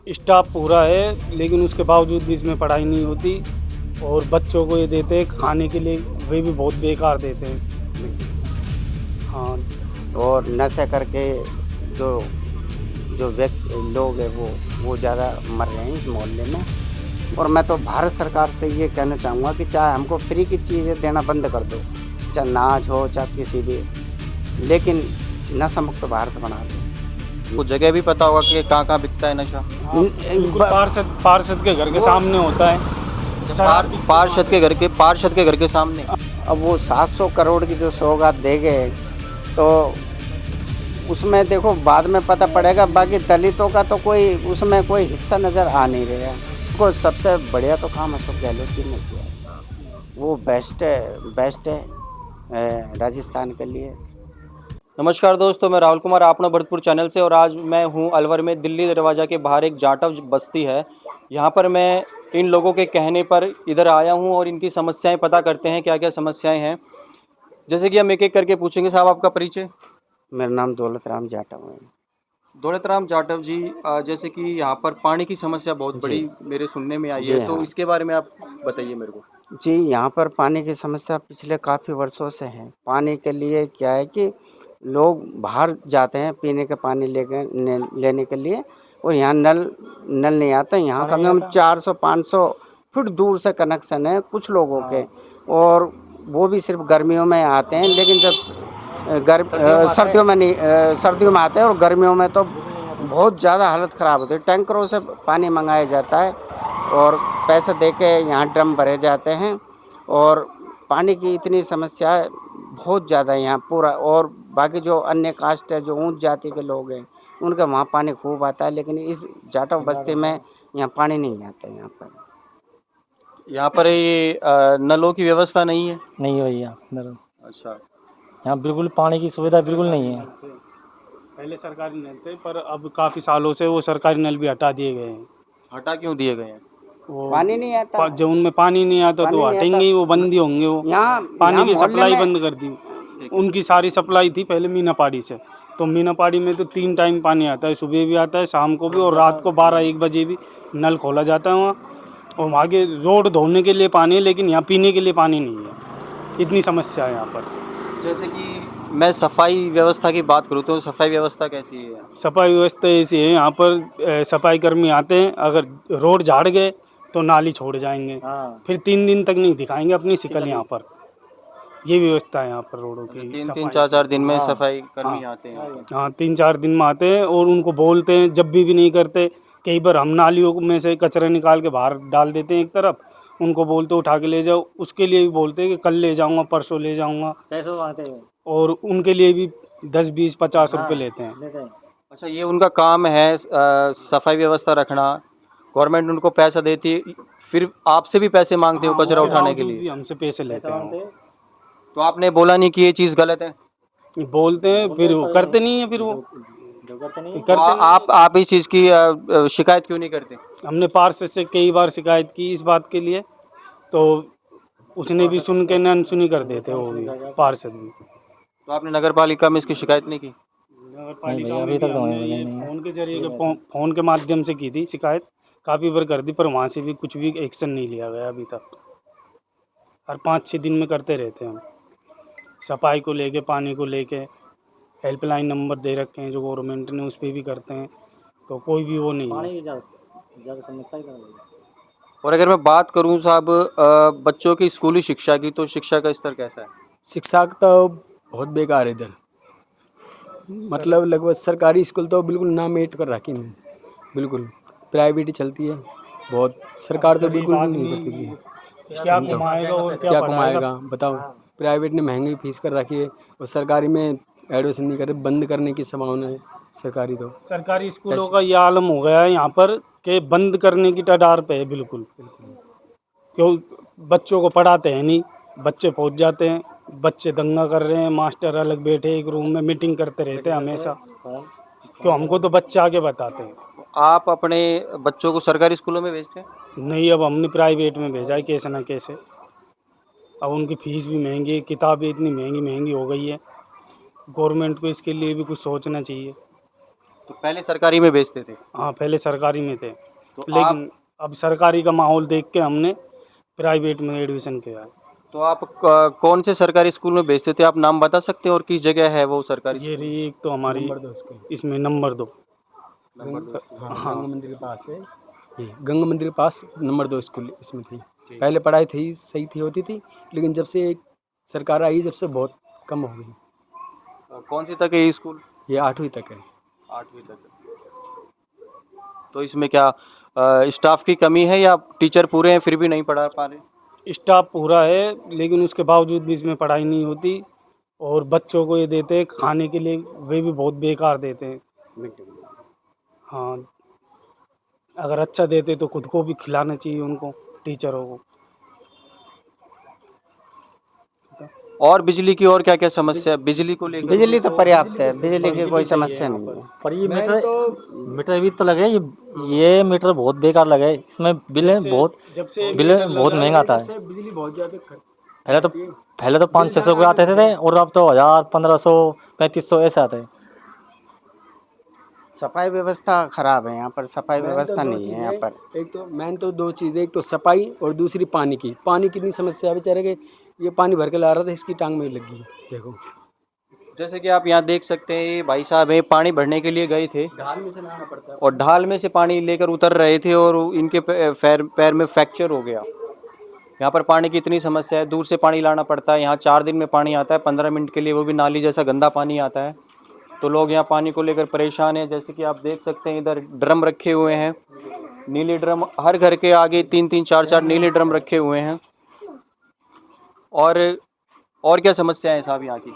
Staff पूरा है, लेकिन उसके बावजूद भी इसमें पढ़ाई नहीं होती। और बच्चों को ये देते हैं खाने के लिए, वे भी बहुत बेकार देते हैं। हाँ। और नशा करके जो जो व्यक्ति लोग हैं वो ज़्यादा मर रहे हैं इस मोहल्ले में। और मैं तो भारत सरकार से ये कहना चाहूँगा कि चाहे हमको फ्री की चीज़ें देना बंद कर दो, चाहे नाच हो चाहे किसी भी, लेकिन नशा मुक्त भारत बना दो। कुछ जगह भी पता होगा कि कहाँ बिकता है नशा? बिल्कुल, पार्षद के घर के सामने होता है। पार्षद के घर के सामने। अब वो 700 करोड़ की जो सौगात देंगे तो उसमें देखो बाद में पता पड़ेगा, बाकी दलितों का तो कोई उसमें कोई हिस्सा नज़र आ नहीं रहा है। को सबसे बढ़िया तो काम अशोक गहलोत जी ने किया है, वो बेस्ट है राजस्थान के लिए। नमस्कार दोस्तों, मैं राहुल कुमार अपना भरतपुर चैनल से, और आज मैं हूं अलवर में। दिल्ली दरवाज़ा के बाहर एक जाटव बस्ती है, यहां पर मैं इन लोगों के कहने पर इधर आया हूं और इनकी समस्याएं पता करते हैं क्या क्या समस्याएं हैं। जैसे कि हम एक एक करके पूछेंगे। साहब, आपका परिचय? मेरा नाम दौलत राम जाटव है। दौलत राम जाटव जी, जैसे कि यहाँ पर पानी की समस्या बहुत जी बड़ी मेरे सुनने में आई जी है, तो हाँ इसके बारे में आप बताइए मेरे को। जी, यहाँ पर पानी की समस्या पिछले काफ़ी वर्षों से है। पानी के लिए क्या है कि लोग बाहर जाते हैं पीने का पानी लेने के लिए, और यहाँ नल नल नहीं आता। यहाँ कम से कम 400-500 फुट दूर से कनेक्शन है कुछ लोगों के, और वो भी सिर्फ गर्मियों में आते हैं। लेकिन जब सर्दियों में नहीं, सर्दियों में आते हैं, और गर्मियों में तो बहुत ज़्यादा हालत ख़राब होती है। टैंकरों से पानी मंगाया जाता है और पैसे दे के यहाँ ड्रम भरे जाते हैं, और पानी की इतनी समस्या है बहुत ज़्यादा यहाँ पूरा। और बाकी जो अन्य कास्ट है, जो ऊंच जाति के लोग हैं, उनका वहाँ पानी खूब आता है, लेकिन इस जाटव बस्ती में यहाँ पानी नहीं आता है। यहाँ पर ये नलों की व्यवस्था नहीं है? नहीं है भैया, अच्छा। यहाँ बिल्कुल पानी की सुविधा बिल्कुल नहीं है। पहले सरकारी नल थे, पर अब काफ़ी सालों से वो सरकारी नल भी हटा दिए गए हैं। हटा क्यों दिए गए हैं? वो पानी नहीं आता। जब उनमें पानी नहीं आता तो हटेंगे ही, वो बंद ही होंगे। वो पानी की सप्लाई बंद कर दी। उनकी सारी सप्लाई थी पहले मीनापाड़ी से, तो मीनापाड़ी में तो 3 टाइम पानी आता है, सुबह भी आता है, शाम को भी, और रात को 12-1 बजे भी नल खोला जाता है वहाँ। और वहाँ के रोड धोने के लिए पानी है, लेकिन यहाँ पीने के लिए पानी नहीं है। इतनी समस्या है यहाँ पर। जैसे कि मैं सफाई व्यवस्था की बात करूँ तो सफाई व्यवस्था कैसी है? सफाई व्यवस्था ऐसी है यहाँ पर, सफाई कर्मी आते हैं, अगर रोड झाड़ गए तो नाली छोड़ जाएंगे, फिर 3 दिन तक नहीं दिखाएंगे अपनी शिकल यहाँ पर। ये व्यवस्था है यहाँ पर रोडों की। 3-3 4-4 दिन में सफाई कर्मी आते हैं? हाँ, 3-4 दिन में आते हैं, और उनको बोलते हैं, जब भी नहीं करते। कई बार हम नालियों में से कचरा निकाल के बाहर डाल देते हैं एक तरफ, उनको बोलते उठा के ले जाओ, उसके लिए भी बोलते हैं कि कल ले जाऊँगा, परसों ले जाऊँगा, कैसे आते हैं? और उनके लिए भी 10-20-50 रुपये लेते हैं। अच्छा, ये उनका काम है सफाई व्यवस्था रखना। गवर्नमेंट उनको पैसा देती है, फिर आपसे भी पैसे मांगते हो कचरा उठाने के भी लिए? हमसे पैसे लेते हैं। तो आपने बोला नहीं कि ये चीज़ गलत है? बोलते हैं, फिर वो करते नहीं है, फिर वो तो आप इस चीज़ की शिकायत क्यों नहीं करते? हमने पार्षद से कई बार शिकायत की इस बात के लिए, तो उसने भी सुन के अनसुनी कर देते वो भी, पार्षद भी। तो आपने नगर पालिका में इसकी शिकायत नहीं की? नगर पालिका में भी हमने फ़ोन के जरिए, फ़ोन के माध्यम से की थी शिकायत, काफ़ी बार कर दी, पर वहाँ से भी कुछ भी एक्शन नहीं लिया गया अभी तक। हर 5-6 दिन में करते रहते हैं हम, सफाई को लेके, पानी को लेके। हेल्पलाइन नंबर दे रखे हैं जो गवर्नमेंट ने, उस पर भी करते हैं, तो कोई भी वो नहीं है। ज़्यादा समस्या ही और अगर मैं बात करूं साहब बच्चों की स्कूली शिक्षा की, तो शिक्षा का स्तर कैसा है? शिक्षा तो बहुत बेकार है इधर। मतलब लगभग सरकारी स्कूल तो बिल्कुल नामेट कर रखी है, बिल्कुल प्राइवेट ही चलती है बहुत। सरकार तो बिल्कुल भी नहीं करती थी। क्या कमाएगा और क्या कमाएगा बताओ। प्राइवेट ने महंगी फीस कर रखी है, और सरकारी में एडमिशन नहीं करे, बंद करने की संभावना है सरकारी। तो सरकारी स्कूलों का ये आलम हो गया है यहाँ पर कि बंद करने की टडार पे है बिल्कुल। क्यों? बच्चों को पढ़ाते हैं नहीं, बच्चे पहुँच जाते हैं, बच्चे दंगा कर रहे हैं, मास्टर अलग बैठे एक रूम में मीटिंग करते रहते हैं हमेशा। क्यों? हमको तो बच्चे आगे बताते हैं। आप अपने बच्चों को सरकारी स्कूलों में भेजते हैं? नहीं, अब हमने प्राइवेट में भेजा है कैसे ना कैसे। अब उनकी फ़ीस भी महंगी है, किताबें इतनी महंगी महंगी हो गई है, गवर्नमेंट को इसके लिए भी कुछ सोचना चाहिए। तो पहले सरकारी में बेचते थे। हाँ पहले सरकारी में थे, तो लेकिन अब सरकारी का माहौल देख के हमने प्राइवेट में एडमिशन किया है। तो आप कौन से सरकारी स्कूल में बेचते थे, आप नाम बता सकते हैं और किस जगह है वो सरकारी ये स्कूल? रही एक तो हमारी नंबर 2 स्कूल, इसमें नंबर 2। हाँ गंगा मंदिर के पास है ये, गंगा मंदिर के पास नंबर 2 स्कूल इसमें थी। पहले पढ़ाई थी सही थी होती थी, लेकिन जब से सरकार आई जब से बहुत कम हो गई। कौन सी तक है ये स्कूल? ये 8वीं तक है। 8वीं तक है। तो इसमें क्या स्टाफ की कमी है या टीचर पूरे हैं फिर भी नहीं पढ़ा पा रहे? स्टाफ पूरा है, लेकिन उसके बावजूद भी इसमें पढ़ाई नहीं होती। और बच्चों को ये देते हैं खाने के लिए, वे भी बहुत बेकार देते हैं। हाँ, अगर अच्छा देते तो खुद को भी खिलाना चाहिए उनको, टीचरों को। और बिजली की और क्या क्या समस्या है? बिजली को लेकर बिजली तो पर्याप्त है, बिजली की कोई समस्या नहीं है। पर ये मीटर भी तो लगे, ये मीटर बहुत बेकार लगे, इसमें बिल बहुत महंगा आता है। बिजली बहुत ज़्यादा पहले तो 500-600 के आते थे और अब तो 1000, 1500, 3500 ऐसे आते हैं। सफाई व्यवस्था खराब है यहाँ पर, सफाई व्यवस्था नहीं है यहाँ पर। एक तो मेन तो 2 चीज़, एक तो सफाई और दूसरी पानी की कितनी समस्या है बेचारे के। ये पानी भर के ला रहा था, इसकी टांग में ही लग गई देखो। जैसे कि आप यहाँ देख सकते हैं, ये भाई साहब है पानी भरने के लिए गए थे ढाल में से लाना पड़ता है। और ढाल में से पानी लेकर उतर रहे थे और इनके पैर में फ्रैक्चर हो गया। यहाँ पर पानी की इतनी समस्या है, दूर से पानी लाना पड़ता है। यहाँ 4 दिन में पानी आता है, 15 मिनट के लिए, वो भी नाली जैसा गंदा पानी आता है। तो लोग यहाँ पानी को लेकर परेशान हैं। जैसे कि आप देख सकते हैं, इधर ड्रम रखे हुए हैं, नीले ड्रम, हर घर के आगे 3-3, 4-4 नीले ड्रम रखे हुए हैं। और क्या समस्या है साहब यहाँ की?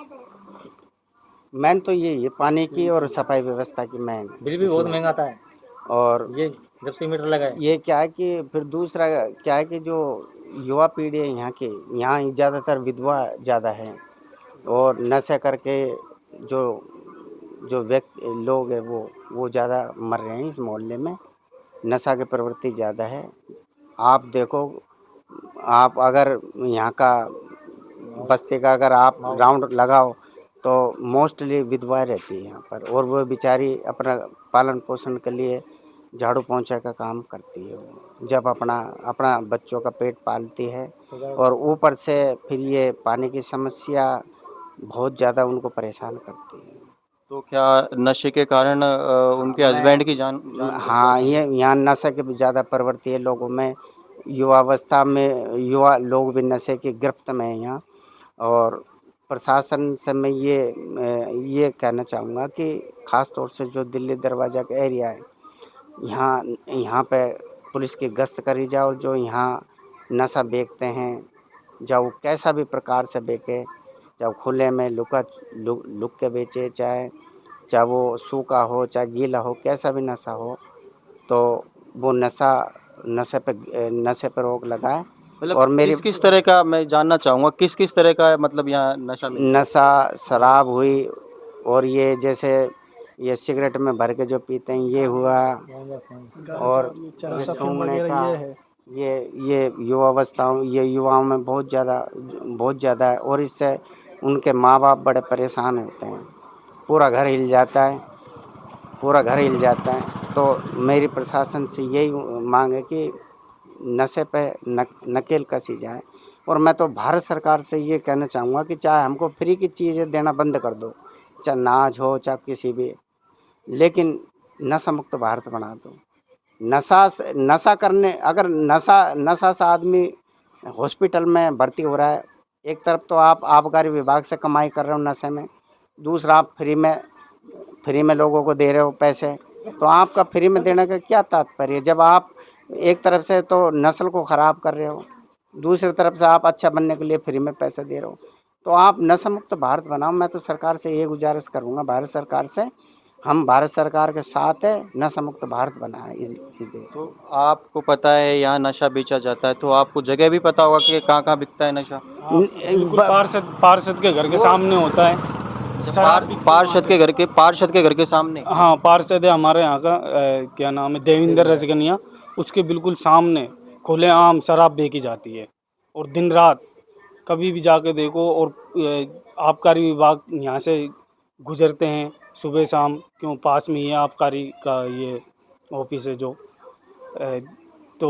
मेन तो यही है, पानी की और सफाई व्यवस्था की मेन। बिल भी बहुत महंगा आता है, और ये जब से मीटर लगा है। ये क्या है कि फिर दूसरा क्या है कि जो युवा पीढ़ी है यहाँ की, यहाँ ज़्यादातर विधवा ज़्यादा है और नशे करके जो व्यक्ति लोग हैं वो ज़्यादा मर रहे हैं इस मोहल्ले में। नशा की प्रवृत्ति ज़्यादा है। आप देखो, आप अगर यहाँ का बस्ती का अगर आप राउंड लगाओ तो मोस्टली विधवाएं रहती है यहाँ पर, और वो बेचारी अपना पालन पोषण के लिए झाड़ू पोंछा का काम करती है। वो जब अपना बच्चों का पेट पालती है, और ऊपर से फिर ये पानी की समस्या बहुत ज़्यादा उनको परेशान करती है। तो क्या नशे के कारण उनके हस्बैंड की जान हाँ, ये यहाँ नशे की भी ज़्यादा प्रवृत्ति है लोगों में। युवावस्था में युवा लोग भी नशे की गिरफ्त में है यहाँ। और प्रशासन से मैं ये कहना चाहूँगा कि ख़ास तौर से जो दिल्ली दरवाज़ा का एरिया है, यहाँ पे पुलिस की गश्त करी जाए, और जो यहाँ नशा बेचते हैं, चाहे वो कैसा भी प्रकार से बेचे, चाहे खुले में लुक के बेचे, चाहे वो सूखा हो चाहे गीला हो, कैसा भी नशा हो, तो वो नशे पे रोक लगाए। मतलब और मेरी किस तरह का, मैं जानना चाहूँगा किस तरह का मतलब यहाँ नशा शराब हुई, और ये जैसे ये सिगरेट में भर के जो पीते हैं ये हुआ, और सूंघने का ये युवाओं में बहुत ज़्यादा है। और इससे उनके माँ बाप बड़े परेशान होते हैं, पूरा घर हिल जाता है। तो मेरी प्रशासन से यही मांग है कि नशे पे नकेल कसी जाए। और मैं तो भारत सरकार से ये कहना चाहूँगा कि चाहे हमको फ्री की चीज़ें देना बंद कर दो, चाहे नाज हो चाहे किसी भी, लेकिन नशा मुक्त भारत बना दो। नशा करने, अगर नशा से आदमी हॉस्पिटल में भर्ती हो रहा है, एक तरफ तो आप आबकारी विभाग से कमाई कर रहे हो नशे में, दूसरा आप फ्री में लोगों को दे रहे हो पैसे। तो आपका फ्री में देने का क्या तात्पर्य, जब आप एक तरफ से तो नस्ल को ख़राब कर रहे हो, दूसरी तरफ से आप अच्छा बनने के लिए फ्री में पैसे दे रहे हो। तो आप नशा मुक्त भारत बनाओ। मैं तो सरकार से ये गुजारिश करूँगा, भारत सरकार से, हम भारत सरकार के साथ है, नशा मुक्त भारत बनाए इस देश को। आपको पता है यहाँ नशा बेचा जाता है, तो आपको जगह भी पता होगा कि कहाँ बिकता है नशा? बिल्कुल, पार्षद के घर के सामने होता है। पार्षद के घर के सामने? हाँ, पार्षद है हमारे यहाँ का, क्या नाम है, देवेंद्र रजगनिया, उसके बिल्कुल सामने खुलेआम शराब बेची जाती है। और दिन रात कभी भी जाके देखो, और आबकारी विभाग यहाँ से गुजरते हैं, सुबह शाम, क्यों पास में ही है आबकारी का ये ऑफिस है जो तो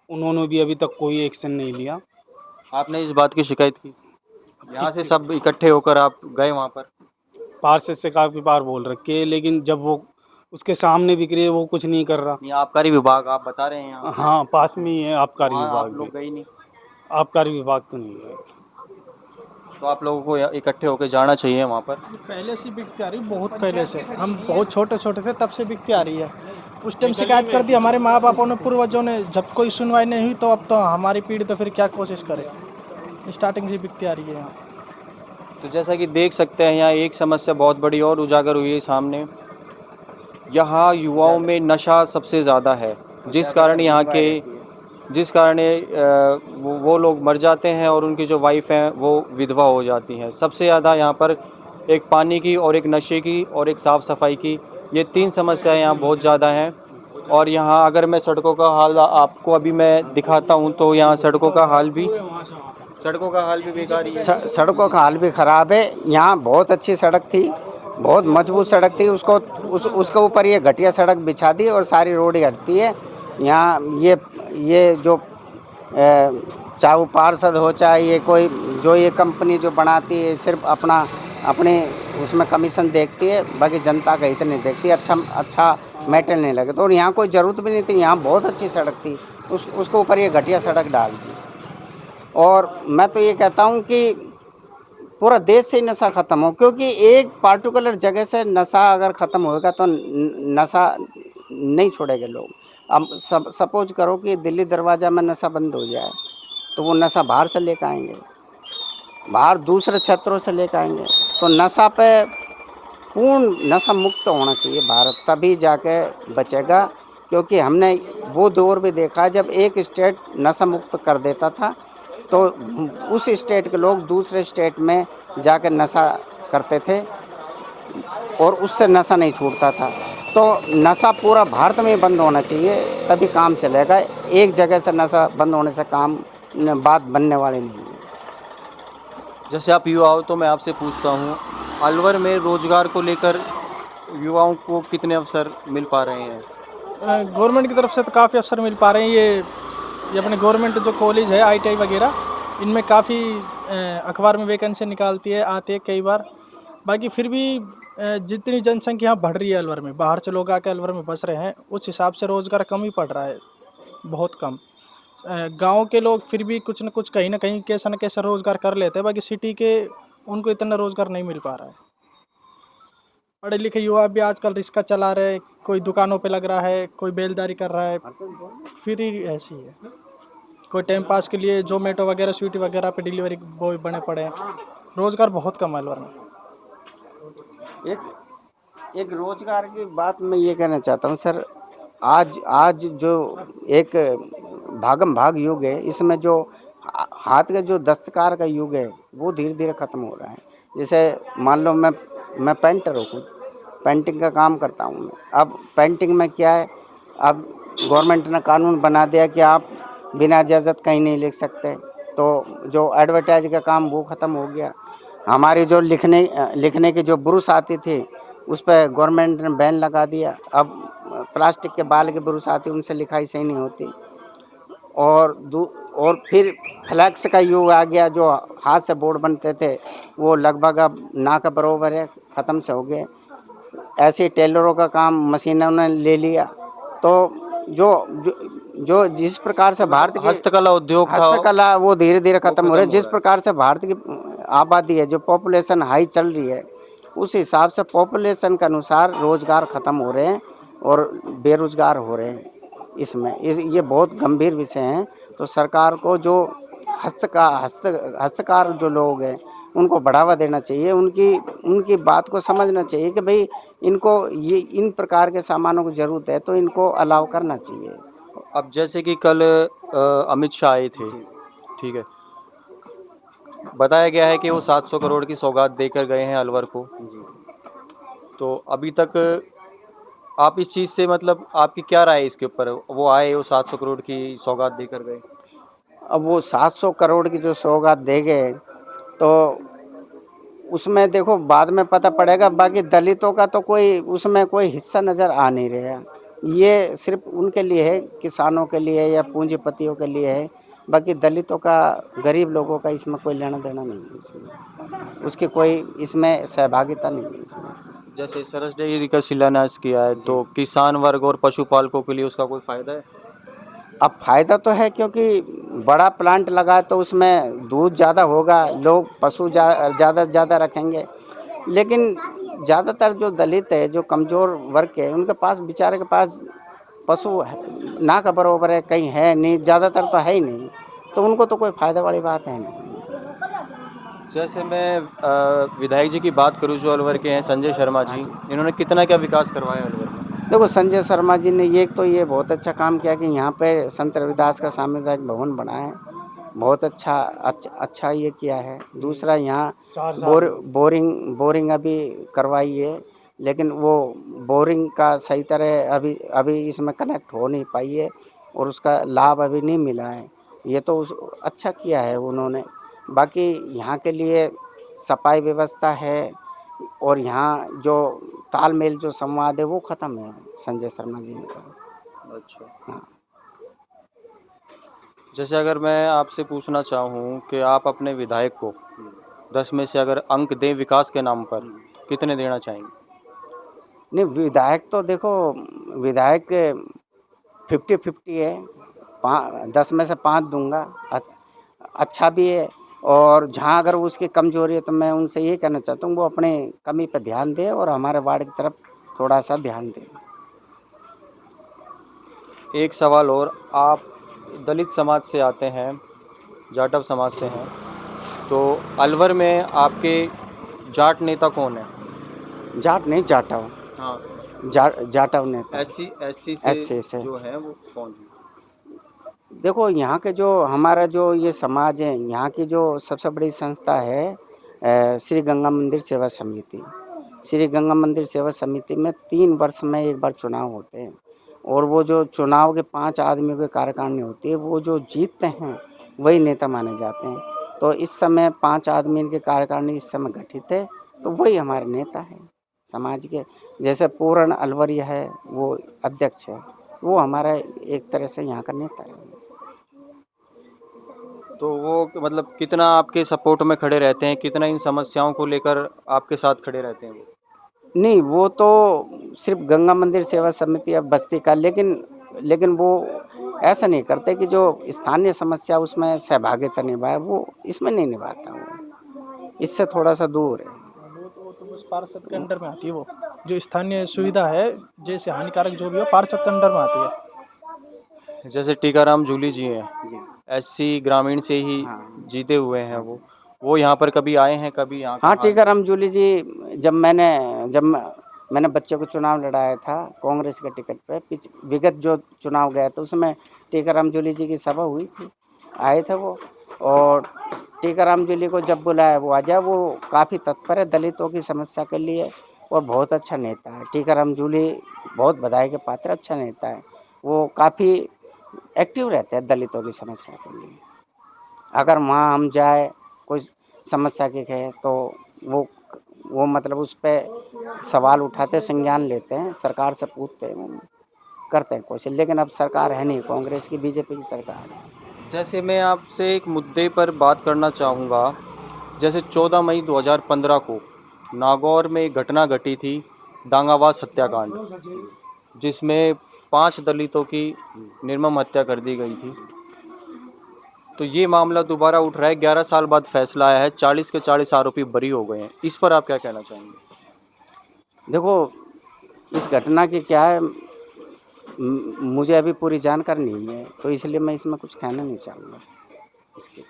उन्होंने भी अभी तक कोई एक्शन नहीं लिया। आपने इस बात की शिकायत की? यहाँ से सब इकट्ठे होकर आप गए वहाँ पर? पार्षद से काफ़ी बार बोल रखे है, लेकिन जब वो उसके सामने बिक रही है वो कुछ नहीं कर रहा। ये आबकारी विभाग आप बता रहे हैं यहाँ? हाँ, पास में ही है आबकारी वहाँ विभाग आप लोग भी। गए नहीं? आबकारी विभाग तो नहीं है। तो आप लोगों को इकट्ठे होकर जाना चाहिए वहाँ पर। पहले से बिकती आ रही, बहुत पहले से। हम बहुत छोटे छोटे थे तब से बिकती आ रही है। उस टाइम शिकायत कर दी हमारे माँ बापों ने, पूर्वजों ने, जब कोई सुनवाई नहीं हुई तो अब तो हमारी पीढ़ी तो फिर क्या कोशिश करे। स्टार्टिंग से बिकती आ रही है यहाँ। तो जैसा कि देख सकते हैं यहाँ एक समस्या बहुत बड़ी और उजागर हुई है सामने। यहाँ युवाओं में नशा सबसे ज़्यादा है, जिस कारण वो लोग मर जाते हैं और उनकी जो वाइफ हैं वो विधवा हो जाती हैं। सबसे ज़्यादा यहाँ पर एक पानी की और एक नशे की और एक साफ़ सफाई की, ये 3 समस्याएं यहाँ बहुत ज़्यादा हैं। और यहाँ अगर मैं सड़कों का हाल आपको अभी मैं दिखाता हूँ तो यहाँ सड़कों का हाल भी बेकार ही है। सड़कों का हाल भी ख़राब है। यहाँ बहुत अच्छी सड़क थी, बहुत मजबूत सड़क थी, उसके ऊपर ये घटिया सड़क बिछा दी और सारी रोड ही हटती है। यहाँ ये जो चाहे वो पार्षद हो, चाहे ये कोई जो ये कंपनी जो बनाती है, सिर्फ अपने उसमें कमीशन देखती है, बाकी जनता का हित नहीं देखती। अच्छा मैटर नहीं लगे तो। और यहाँ कोई ज़रूरत भी नहीं थी, यहाँ बहुत अच्छी सड़क थी, उसके ऊपर ये घटिया सड़क डाल दी। और मैं तो ये कहता हूँ कि पूरा देश से ही नशा ख़त्म हो, क्योंकि एक पार्टिकुलर जगह से नशा अगर ख़त्म होएगा तो नशा नहीं छोड़ेंगे लोग। अब सपोज करो कि दिल्ली दरवाज़ा में नशा बंद हो जाए तो वो नशा बाहर से लेकर आएंगे, बाहर दूसरे क्षेत्रों से लेकर आएंगे। तो नशा पे पूर्ण नशा मुक्त होना चाहिए भारत, तभी जाके बचेगा। क्योंकि हमने वो दौर भी देखा जब एक स्टेट नशा मुक्त कर देता था तो उस स्टेट के लोग दूसरे स्टेट में जाकर नशा करते थे और उससे नशा नहीं छूटता था। तो नशा पूरा भारत में ही बंद होना चाहिए, तभी काम चलेगा। एक जगह से नशा बंद होने से बात बनने वाली नहीं है। जैसे आप युवा हो तो मैं आपसे पूछता हूँ, अलवर में रोजगार को लेकर युवाओं को कितने अवसर मिल पा रहे हैं? गवर्नमेंट की तरफ से तो काफ़ी अवसर मिल पा रहे हैं। ये अपने गवर्नमेंट जो कॉलेज है, ITI वगैरह, इनमें काफ़ी अखबार में वैकेंसी निकालती है, आती है कई बार। बाकी फिर भी जितनी जनसंख्या यहाँ बढ़ रही है अलवर में, बाहर से लोग आकर अलवर में बस रहे हैं, उस हिसाब से रोज़गार कम ही पड़ रहा है, बहुत कम। गांव के लोग फिर भी कुछ न कुछ कहीं ना कहीं कैसा न कैसा रोज़गार कर लेते हैं, बाकी सिटी के उनको इतना रोज़गार नहीं मिल पा रहा है। पढ़े लिखे युवा भी आजकल रिक्शा चला रहे, कोई दुकानों पे लग रहा है, कोई बेलदारी कर रहा है, फिर ही ऐसी है। कोई टाइम पास के लिए जोमेटो वगैरह, स्विगी वगैरह पे डिलीवरी बॉय बने पड़े हैं। रोज़गार बहुत कम है अलवर में। एक रोजगार की बात मैं ये कहना चाहता हूँ सर, आज जो एक भागम भाग युग है, इसमें जो हाथ का जो दस्तकार का युग है वो धीरे धीरे ख़त्म हो रहा है। जैसे मान लो मैं पेंटर हूँ, खुद पेंटिंग का काम करता हूँ मैं। अब पेंटिंग में क्या है, अब गवर्नमेंट ने कानून बना दिया कि आप बिना इजाज़त कहीं नहीं लिख सकते, तो जो एडवर्टाइज का काम वो ख़त्म हो गया। हमारी जो लिखने की जो ब्रुश आती थी उस पर गवर्नमेंट ने बैन लगा दिया। अब प्लास्टिक के बाल के ब्रुश आती, उनसे लिखाई सही नहीं होती। और फिर फ्लैक्स का युग आ गया, जो हाथ से बोर्ड बनते थे वो लगभग अब ना के बराबर है, ख़त्म से हो गए। ऐसे टेलरों का काम मशीनों ने ले लिया। तो जो जिस प्रकार से भारत की हस्तकला उद्योग था, हस्तकला वो धीरे धीरे ख़त्म हो रहा है। जिस प्रकार से भारत की आबादी है, जो पॉपुलेशन हाई चल रही है, उस हिसाब से पॉपुलेशन के अनुसार रोज़गार ख़त्म हो रहे हैं और बेरोज़गार हो रहे हैं। ये बहुत गंभीर विषय हैं। तो सरकार को जो हस्तकार जो लोग हैं उनको बढ़ावा देना चाहिए, उनकी बात को समझना चाहिए कि भाई इनको ये इन प्रकार के सामानों की ज़रूरत है तो इनको अलाउ करना चाहिए। अब जैसे कि कल अमित शाह आए थे, ठीक है, बताया गया है कि वो 700 करोड़ की सौगात देकर गए हैं अलवर को। तो अभी तक आप इस चीज़ से मतलब आपकी क्या राय है इसके ऊपर? वो आए, वो 700 करोड़ की सौगात देकर गए। अब वो 700 करोड़ की जो सौगात दे गए तो उसमें देखो बाद में पता पड़ेगा, बाकी दलितों का तो कोई उसमें कोई हिस्सा नज़र आ नहीं रहा। ये सिर्फ उनके लिए है, किसानों के लिए या पूंजीपतियों के लिए है, बाकी दलितों का, गरीब लोगों का इसमें कोई लेना देना नहीं है। इसमें उसकी कोई इसमें सहभागिता नहीं है इसमें। जैसे सरस डेयरी का शिलान्यास किया है, तो किसान वर्ग और पशुपालकों के लिए उसका कोई फायदा है? अब फायदा तो है, क्योंकि बड़ा प्लांट लगा है तो उसमें दूध ज़्यादा होगा, लोग पशु ज़्यादा से ज़्यादा रखेंगे। लेकिन ज़्यादातर जो दलित है, जो कमज़ोर वर्ग के, उनके पास, बेचारे के पास पशु ना का बरोबर है, कहीं है नहीं, ज़्यादातर तो है ही नहीं, तो उनको तो कोई फ़ायदा वाली बात है नहीं। जैसे मैं विधायक जी की बात करूं जो अलवर के हैं, संजय शर्मा जी, इन्होंने कितना क्या विकास करवाया अलवर में? देखो, संजय शर्मा जी ने ये बहुत अच्छा काम किया कि यहाँ पे संत रविदास का सामुदायिक भवन बना है, बहुत अच्छा ये किया है। दूसरा, यहाँ बोरिंग अभी करवाई है, लेकिन वो बोरिंग का सही तरह अभी इसमें कनेक्ट हो नहीं पाई है और उसका लाभ अभी नहीं मिला है। ये तो अच्छा किया है उन्होंने। बाकी यहाँ के लिए सफाई व्यवस्था है, और यहाँ जो तालमेल, जो संवाद है, वो ख़त्म है संजय शर्मा जी का। अच्छा। हाँ। जैसे अगर मैं आपसे पूछना चाहूँ कि आप अपने विधायक को 10 में से अगर अंक दें विकास के नाम पर, तो कितने देना चाहेंगे? नहीं, विधायक तो देखो, विधायक 50-50 है, 10 में से 5 दूंगा। अच्छा भी है, और जहाँ अगर उसकी कमजोरी है तो मैं उनसे ये कहना चाहता हूँ वो अपने कमी पर ध्यान दे और हमारे वार्ड की तरफ थोड़ा सा ध्यान दे। एक सवाल और, आप दलित समाज से आते हैं, जाटव समाज से हैं, तो अलवर में आपके जाट नेता कौन है? जाट नहीं, जाटव। हाँ, जाटव नेता। एससी से जो है वो कौन है? देखो, यहाँ के जो हमारा जो ये समाज है, यहाँ की जो सबसे बड़ी संस्था है श्री गंगा मंदिर सेवा समिति। श्री गंगा मंदिर सेवा समिति में 3 वर्ष में एक बार चुनाव होते हैं, और वो जो चुनाव के 5 आदमियों के कार्यकारिणी होती है, वो जो जीतते हैं वही नेता माने जाते हैं। तो इस समय 5 आदमी के कार्यकारिणी इस समय गठित है, तो वही हमारे नेता है समाज के। जैसे पूर्ण अलवरिया है, वो अध्यक्ष है, वो हमारा एक तरह से यहाँ का नेता है। तो वो मतलब कितना आपके सपोर्ट में खड़े रहते हैं, कितना इन समस्याओं को लेकर आपके साथ खड़े रहते हैं वो? नहीं, वो तो सिर्फ गंगा मंदिर सेवा समिति अब बस्ती का, लेकिन वो ऐसा नहीं करते कि जो स्थानीय समस्या उसमें सहभागिता निभाए, वो इसमें नहीं निभाता, वो इससे थोड़ा सा दूर है। वो तो बस पार्षद के अंडर में आती है। वो जो स्थानीय सुविधा है, जैसे हानिकारक जो भी हो, पार्षद के अंडर में आती है। जैसे टीकाराम जूली जी हैं, एससी ग्रामीण से ही जीते हुए हैं, वो यहाँ पर कभी आए हैं, कभी यहाँ? हाँ, टीकाराम जूली जी, जब मैंने बच्चे को चुनाव लड़ाया था कांग्रेस के टिकट पे, विगत जो चुनाव गया था उसमें टीकाराम जूली जी की सभा हुई थी, आए थे वो। और टीकाराम जूली को जब बुलाया वो आ जाए, वो काफ़ी तत्पर है दलितों की समस्या के लिए, और बहुत अच्छा नेता है टीकाराम जूली, बहुत बधाई के पात्र अच्छा नेता है। वो काफ़ी एक्टिव रहते हैं दलितों की समस्या के लिए। अगर वहाँ हम जाए कोई समस्या की है तो वो मतलब उस पर सवाल उठाते, संज्ञान लेते हैं, सरकार से पूछते हैं, करते हैं कोशिश। लेकिन अब सरकार है नहीं, कांग्रेस की, बीजेपी की सरकार है। जैसे मैं आपसे एक मुद्दे पर बात करना चाहूँगा। जैसे 14 मई 2015 को नागौर में एक घटना घटी थी, डांगावास हत्याकांड, जिसमें 5 दलितों की निर्मम हत्या कर दी गई थी। तो ये मामला दोबारा उठ रहा है, 11 साल बाद फैसला आया है, 40 के 40 आरोपी बरी हो गए हैं। इस पर आप क्या कहना चाहेंगे? देखो, इस घटना की क्या है, मुझे अभी पूरी जानकारी नहीं है, तो इसलिए मैं इसमें कुछ कहना नहीं चाहूँगा इसके।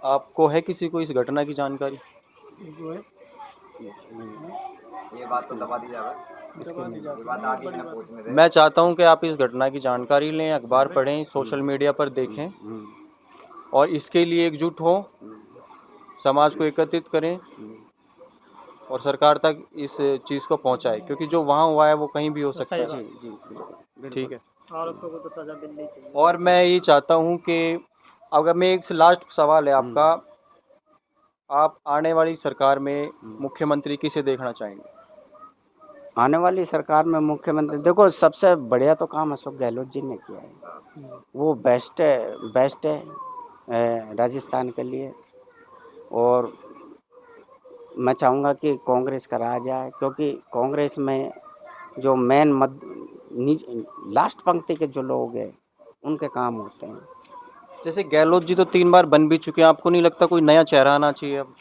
आपको है किसी को इस घटना की जानकारी? ये बात तो दबा दी जाएगा। मैं चाहता हूं कि आप इस घटना की जानकारी लें, अखबार पढ़ें, सोशल मीडिया पर देखें, और इसके लिए एकजुट हों, समाज को एकत्रित करें और सरकार तक इस चीज़ को पहुंचाएं, क्योंकि जो वहाँ हुआ है वो कहीं भी हो सकता है। ठीक है। और मैं ये चाहता हूं कि अगर मैं एक लास्ट सवाल है आपका, आप आने वाली सरकार में मुख्यमंत्री किसे देखना चाहेंगे? आने वाली सरकार में मुख्यमंत्री देखो सबसे बढ़िया तो काम अशोक गहलोत जी ने किया है, वो बेस्ट है राजस्थान के लिए। और मैं चाहूँगा कि कांग्रेस का राज आए, क्योंकि कांग्रेस में जो मेन लास्ट पंक्ति के जो लोग हैं उनके काम होते हैं। जैसे गहलोत जी तो 3 बार बन भी चुके हैं, आपको नहीं लगता कोई नया चेहरा आना चाहिए अब?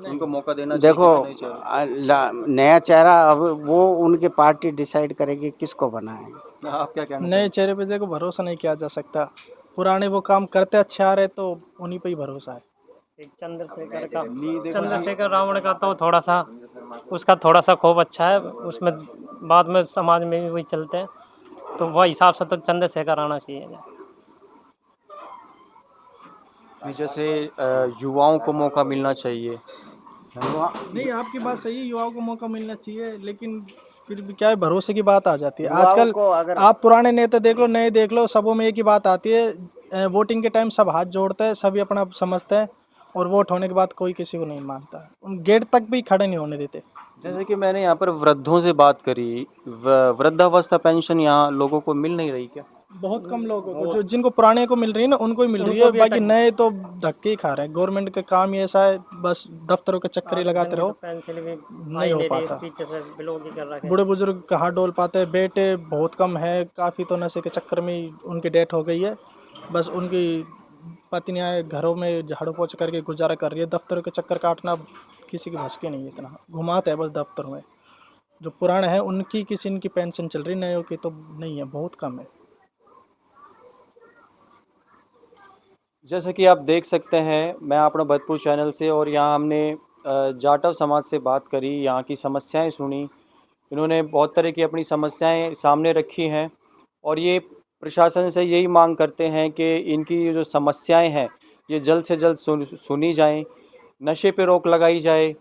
उनको मौका देना चाहिए देखो किसी नए चेहरे नया चेहरा अब वो उनकी पार्टी डिसाइड करेगी किसको बनाए। को? आप क्या कहना नए चेहरे पे देखो भरोसा नहीं किया जा सकता, पुराने वो काम करते अच्छे आ रहे तो उन्हीं पे ही भरोसा है। चंद्रशेखर रावण का तो थोड़ा सा उसका थोड़ा सा खूब अच्छा है, उसमें बाद में समाज में भी वही चलते हैं, तो वह हिसाब से तो चंद्रशेखर आना चाहिए। चाहेंगे? जैसे युवाओं को मौका मिलना चाहिए। नहीं, आपकी बात सही है, युवाओं को मौका मिलना चाहिए, लेकिन फिर भी क्या है, भरोसे की बात आ जाती है। युवाओं आजकल को अगर आप पुराने नेता देख लो, नए देख लो, सबों में एक ही बात आती है, वोटिंग के टाइम सब हाथ जोड़ते हैं, सभी अपना समझते हैं, और वोट होने के बाद कोई किसी को नहीं मानता, उन गेट तक भी खड़े नहीं होने देते। जैसे कि मैंने यहाँ पर वृद्धों से बात करी, वृद्धावस्था पेंशन यहाँ लोगों को मिल नहीं रही क्या? बहुत कम लोगों को, जो जिनको पुराने को मिल रही है ना उनको ही मिल रही है, बाकी नए तो धक्के ही खा रहे हैं। गवर्नमेंट का काम ही ऐसा है, बस दफ्तरों के चक्कर ही लगाते रहो, नहीं हो पाता। बूढ़े बुजुर्ग कहाँ डोल पाते हैं, बेटे बहुत कम है, काफ़ी तो नशे के चक्कर में ही उनकी डेथ हो गई है। बस उनकी पत्नियाँ घरों में झाड़ू पोछा करके गुजारा कर रही है, दफ्तरों के चक्कर काटना किसी की बस की नहीं है, इतना घुमाते हैं बस दफ्तर में। जो पुराने हैं उनकी किसी इनकी पेंशन चल रही, नए की तो नहीं है, बहुत कम है। जैसे कि आप देख सकते हैं, मैं अपना भरतपुर चैनल से, और यहाँ हमने जाटव समाज से बात करी, यहाँ की समस्याएं सुनी। इन्होंने बहुत तरह की अपनी समस्याएं सामने रखी हैं, और ये प्रशासन से यही मांग करते हैं कि इनकी जो समस्याएं हैं ये जल्द से जल्द सुनी जाएं, नशे पे रोक लगाई जाए,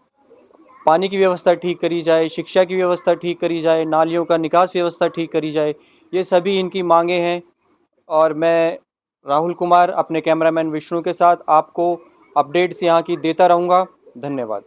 पानी की व्यवस्था ठीक करी जाए, शिक्षा की व्यवस्था ठीक करी जाए, नालियों का निकास व्यवस्था ठीक करी जाए। ये सभी इनकी मांगे हैं। और मैं राहुल कुमार अपने कैमरामैन विष्णु के साथ आपको अपडेट्स यहाँ की देता रहूँगा। धन्यवाद।